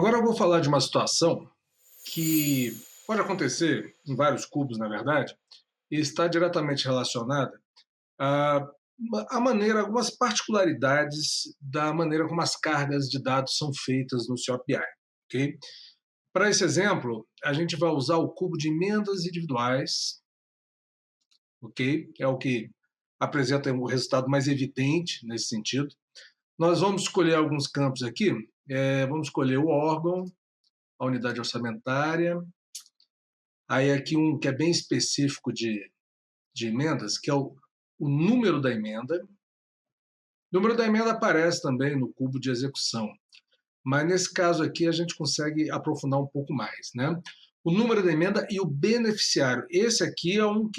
Agora eu vou falar de uma situação que pode acontecer em vários cubos, na verdade, e está diretamente relacionada à, à maneira, algumas particularidades da maneira como as cargas de dados são feitas no seu API. Okay? Para esse exemplo, a gente vai usar o cubo de emendas individuais, ok? É o que apresenta o resultado mais evidente nesse sentido. Nós vamos escolher alguns campos aqui. Vamos escolher o órgão, a unidade orçamentária. Aí aqui um que é bem específico de emendas, que é o número da emenda. O número da emenda aparece também no cubo de execução, mas nesse caso aqui a gente consegue aprofundar um pouco mais, né? O número da emenda e o beneficiário. Esse aqui é um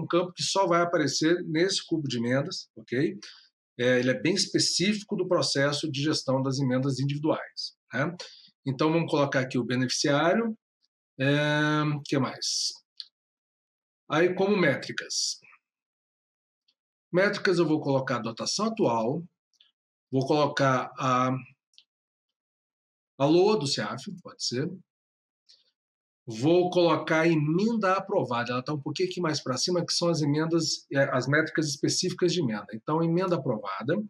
campo que só vai aparecer nesse cubo de emendas, ok? Ele é bem específico do processo de gestão das emendas individuais, né? Então vamos colocar aqui o beneficiário. O que mais? Aí, como métricas. Métricas eu vou colocar a dotação atual, vou colocar a LOA do CEAF, pode ser. Vou colocar a emenda aprovada, ela está um pouquinho aqui mais para cima, que são as emendas, as métricas específicas de emenda. Então, emenda aprovada.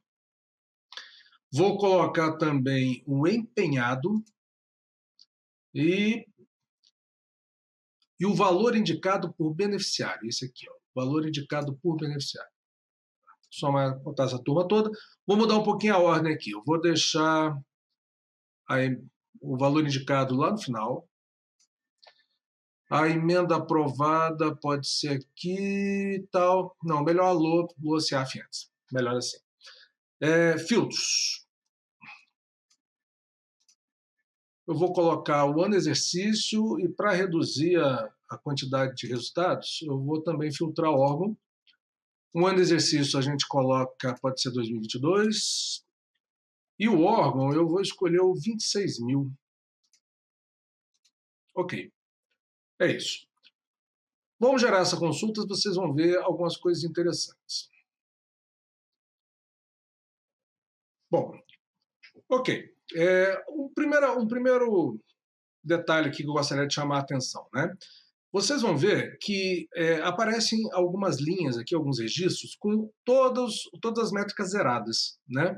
Vou colocar também o empenhado e o valor indicado por beneficiário. Esse aqui, ó, valor indicado por beneficiário. Só botar essa turma toda. Vou mudar um pouquinho a ordem aqui. Eu vou deixar o valor indicado lá no final. A emenda aprovada pode ser aqui e tal. Não, melhor a LOA CEAF antes. Melhor assim. Filtros. Eu vou colocar o ano exercício e para reduzir a quantidade de resultados, eu vou também filtrar o órgão. Um ano exercício a gente coloca, pode ser 2022. E o órgão eu vou escolher o 26.000. Ok. É isso. Vamos gerar essa consulta, vocês vão ver algumas coisas interessantes. Bom, ok. Um primeiro detalhe aqui que eu gostaria de chamar a atenção, né? Vocês vão ver que aparecem algumas linhas aqui, alguns registros, com todas as métricas zeradas, né?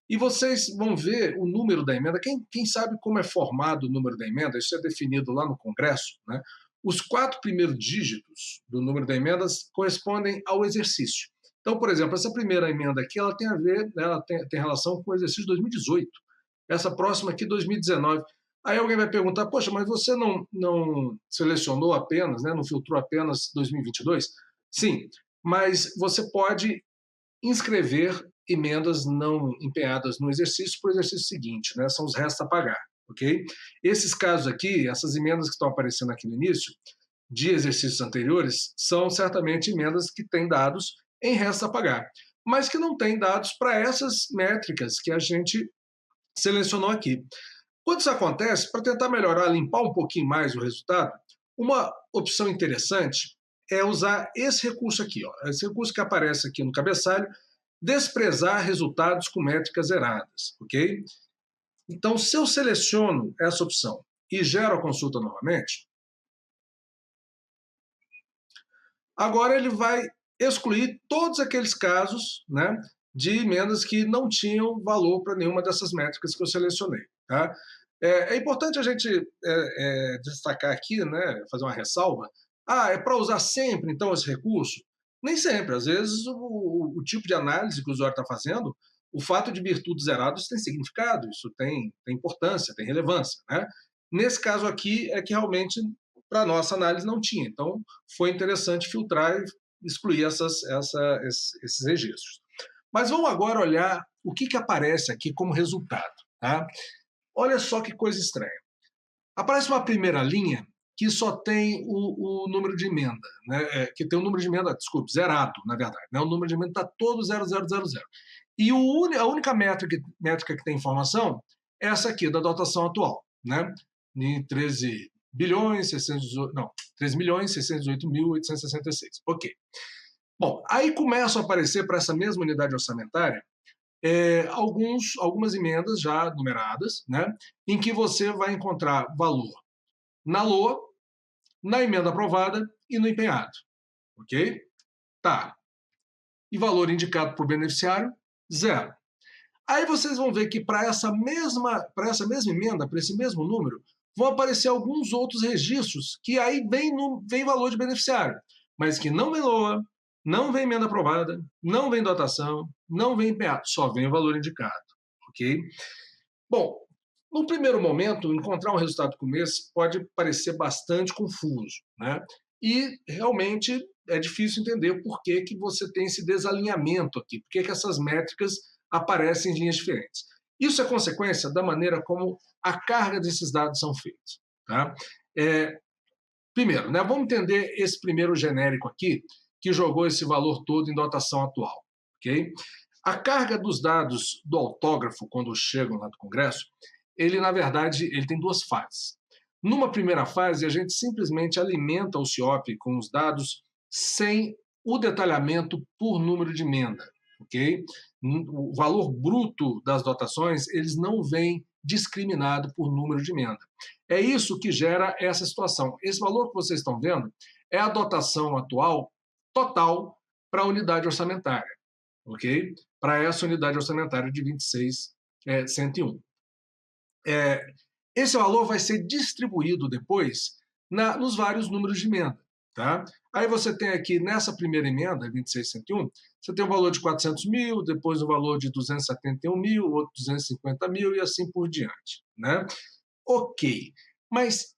E vocês vão ver o número da emenda. Quem sabe como é formado o número da emenda, isso é definido lá no Congresso, né? Os 4 primeiros dígitos do número da emenda correspondem ao exercício. Então, por exemplo, essa primeira emenda aqui, ela tem a ver, né, ela tem relação com o exercício 2018. Essa próxima aqui, 2019. Aí alguém vai perguntar, poxa, mas você não selecionou apenas, né, não filtrou apenas 2022? Sim, mas você pode inscrever emendas não empenhadas no exercício para o exercício seguinte, né? São os restos a pagar, ok? Esses casos aqui, essas emendas que estão aparecendo aqui no início, de exercícios anteriores, são certamente emendas que têm dados em restos a pagar, mas que não têm dados para essas métricas que a gente selecionou aqui. Quando isso acontece, para tentar melhorar, limpar um pouquinho mais o resultado, uma opção interessante é usar esse recurso aqui, ó, esse recurso que aparece aqui no cabeçalho, desprezar resultados com métricas zeradas, ok? Então, se eu seleciono essa opção e gero a consulta novamente, agora ele vai excluir todos aqueles casos, né, de emendas que não tinham valor para nenhuma dessas métricas que eu selecionei. Tá? É importante a gente destacar aqui, né, fazer uma ressalva. É para usar sempre, então, esse recurso? Nem sempre. Às vezes, o tipo de análise que o usuário está fazendo, o fato de vir tudo zerado, isso tem significado, isso tem importância, tem relevância. Né? Nesse caso aqui, é que realmente, para a nossa análise, não tinha. Então, foi interessante filtrar e excluir esses registros. Mas vamos agora olhar o que aparece aqui como resultado. Tá? Olha só que coisa estranha. Aparece uma primeira linha que só tem o número de emenda, né? Que tem o número de emenda, desculpe, zerado, na verdade. Né? O número de emenda está todo 0000. E a única métrica que tem informação é essa aqui, da dotação atual, né? Em 13.618.866. Ok. Bom, aí começam a aparecer para essa mesma unidade orçamentária algumas emendas já numeradas, né, em que você vai encontrar valor na LOA, na emenda aprovada e no empenhado. Ok? Tá. E valor indicado por beneficiário, 0. Aí vocês vão ver que para essa mesma emenda, para esse mesmo número, vão aparecer alguns outros registros que aí vem valor de beneficiário, mas que não vem LOA, não vem emenda aprovada, não vem dotação, não vem empenhado, só vem o valor indicado. Ok? Bom, no primeiro momento, encontrar um resultado como esse pode parecer bastante confuso, né? E realmente é difícil entender por que você tem esse desalinhamento aqui, por que essas métricas aparecem em linhas diferentes. Isso é consequência da maneira como a carga desses dados são feitos. Tá? Primeiro, né, vamos entender esse primeiro genérico aqui, que jogou esse valor todo em dotação atual. Okay? A carga dos dados do autógrafo, quando chegam lá do Congresso, ele, na verdade, ele tem duas fases. Numa primeira fase, a gente simplesmente alimenta o CIOP com os dados sem o detalhamento por número de emenda. Okay? O valor bruto das dotações, eles não vêm discriminado por número de emenda. É isso que gera essa situação. Esse valor que vocês estão vendo é a dotação atual total para a unidade orçamentária, ok? Para essa unidade orçamentária de 26.101. Esse valor vai ser distribuído depois nos vários números de emenda. Tá? Aí você tem aqui, nessa primeira emenda, 26.101, você tem um valor de 400 mil, depois um valor de 271 mil, outro 250 mil e assim por diante. Né? Ok, mas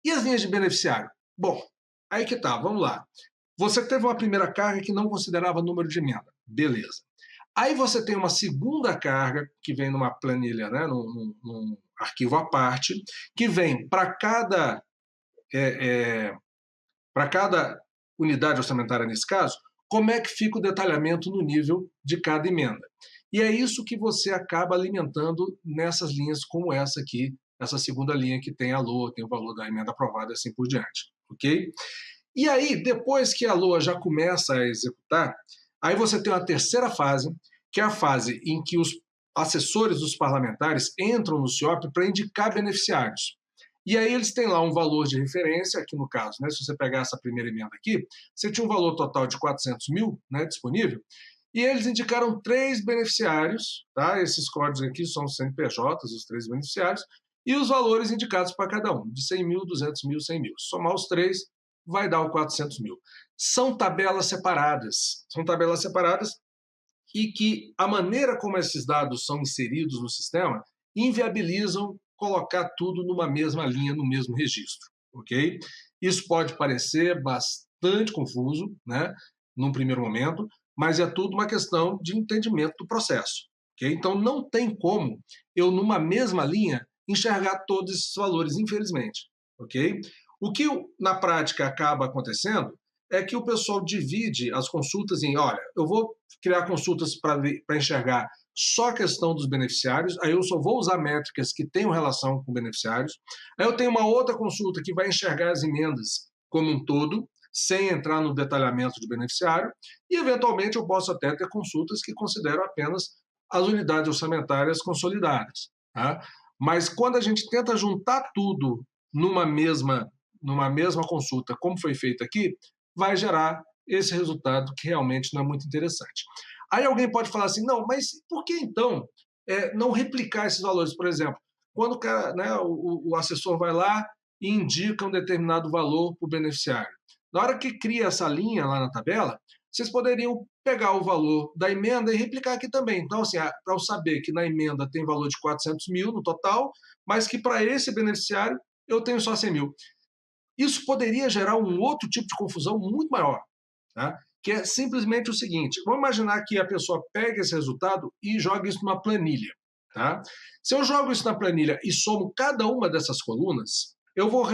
e as linhas de beneficiário? Bom, aí que tá, vamos lá. Você teve uma primeira carga que não considerava número de emenda. Beleza. Aí você tem uma segunda carga que vem numa planilha, né, num arquivo à parte, que vem para cada unidade orçamentária nesse caso, como é que fica o detalhamento no nível de cada emenda. E é isso que você acaba alimentando nessas linhas como essa aqui, essa segunda linha que tem a LOA, tem o valor da emenda aprovada e assim por diante. Ok? E aí, depois que a LOA já começa a executar, aí você tem uma terceira fase, que é a fase em que os assessores dos parlamentares entram no CIOP para indicar beneficiários. E aí eles têm lá um valor de referência, aqui no caso, né, se você pegar essa primeira emenda aqui, você tinha um valor total de 400 mil, né, disponível, e eles indicaram 3 beneficiários, tá? Esses códigos aqui são os CNPJs, os 3 beneficiários, e os valores indicados para cada um, de 100 mil, 200 mil, 100 mil. Somar os 3 vai dar o 400 mil. São tabelas separadas e que a maneira como esses dados são inseridos no sistema inviabilizam colocar tudo numa mesma linha, no mesmo registro, ok? Isso pode parecer bastante confuso, né, num primeiro momento, mas é tudo uma questão de entendimento do processo, ok? Então não tem como eu, numa mesma linha, enxergar todos esses valores, infelizmente, ok? O que na prática acaba acontecendo é que o pessoal divide as consultas em, olha, eu vou criar consultas para enxergar só a questão dos beneficiários, aí eu só vou usar métricas que tenham relação com beneficiários. Aí eu tenho uma outra consulta que vai enxergar as emendas como um todo, sem entrar no detalhamento de beneficiário, e eventualmente eu posso até ter consultas que consideram apenas as unidades orçamentárias consolidadas. Tá? Mas quando a gente tenta juntar tudo numa mesma consulta, como foi feito aqui, vai gerar esse resultado que realmente não é muito interessante. Aí alguém pode falar assim, não, mas por que então não replicar esses valores? Por exemplo, quando o assessor vai lá e indica um determinado valor para o beneficiário. Na hora que cria essa linha lá na tabela, vocês poderiam pegar o valor da emenda e replicar aqui também. Então, assim, para eu saber que na emenda tem valor de 400 mil no total, mas que para esse beneficiário eu tenho só 100 mil. Isso poderia gerar um outro tipo de confusão muito maior, tá? Que é simplesmente o seguinte, vamos imaginar que a pessoa pega esse resultado e joga isso numa planilha. Tá? Se eu jogo isso na planilha e somo cada uma dessas colunas, eu vou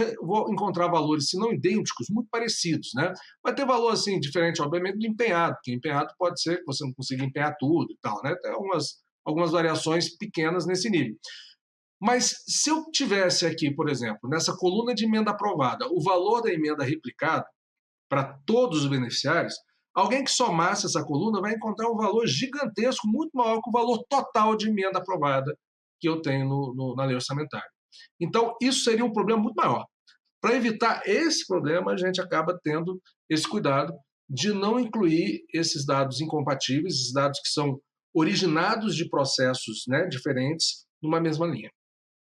encontrar valores, se não idênticos, muito parecidos. Né? Vai ter valor assim, diferente, obviamente, do empenhado, porque empenhado pode ser que você não consiga empenhar tudo e tal. Né? Tem algumas variações pequenas nesse nível. Mas se eu tivesse aqui, por exemplo, nessa coluna de emenda aprovada, o valor da emenda replicado para todos os beneficiários, Alguém que somasse essa coluna vai encontrar um valor gigantesco, muito maior que o valor total de emenda aprovada que eu tenho na lei orçamentária. Então, isso seria um problema muito maior. Para evitar esse problema, a gente acaba tendo esse cuidado de não incluir esses dados incompatíveis, esses dados que são originados de processos, né, diferentes, numa mesma linha.